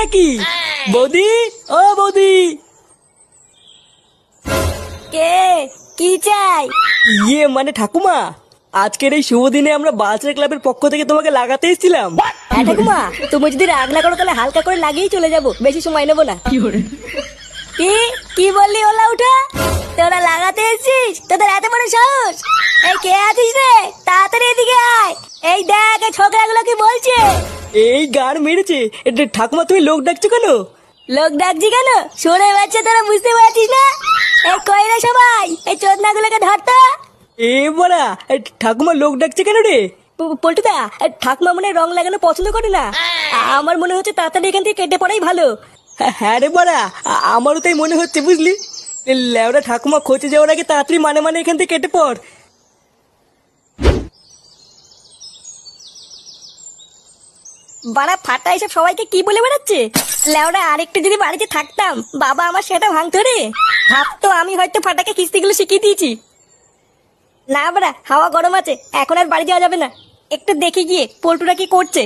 নাকি? বৌদি, ও বৌদি। কে? কি চাই? মানে ঠাকুমা, আজকের এই শুভ দিনে আমরা বালচার ক্লাবের পক্ষ থেকে তোমাকে লাগাতে এসেছিলাম। হ্যাঁ ঠাকুমা, তুমি যদি রাগ না করো তাহলে হালকা করে লাগিয়েই চলে যাবো, বেশি সময় নেবো না। কি কি বললি ওলা উঠা? তোরা লাগাতে এসেছিস? তোদের এত বড় সাহস? এই কে আছিস রে? তাড়াতাড়ি এদিকে আয়। এই দেখ এই ছোকরাগুলো কি বলছে। এই গান মেরেছে। ঠাকুমা তুমি লোক ডাকছো কেন? লোক ডাকছি কেন? শুনে বাচ্চা তোরা বুঝতে পারছিস না? এই কই রে সবাই, এই চোদনাগুলোকে ধরতো। বড়া, ঠাকুমা লোক ডাকছে কেন রে? পল্টুদা, ঠাকুমা মনে হয় রং লাগানো পছন্দ করে না। আমার মনে হচ্ছে তাড়াতাড়ি এখান থেকে কেটে পড়াই ভালো। হ্যাঁ রে বড়া, আমারও তাই মনে হচ্ছে বুঝলি। লেওরা ঠাকুমা খোঁজে যাওয়ার আগে তাড়াতাড়ি মানে এখান থেকে কেটে পড়। বাড়া ফাটা এসব সবাইকে কি বলে বেড়াচ্ছে? লেওরা আরেকটু যদি বাড়িতে থাকতাম, বাবা আমার সেটা ভাঙতো রে। ভাবতো আমি হয়তো ফাটাকে কিস্তিগুলো শিখিয়ে দিয়েছি। না বাড়া, হাওয়া গরম আছে, এখন আর বাড়ি যাওয়া যাবে না। একটু দেখে গিয়ে পল্টুরা কি করছে।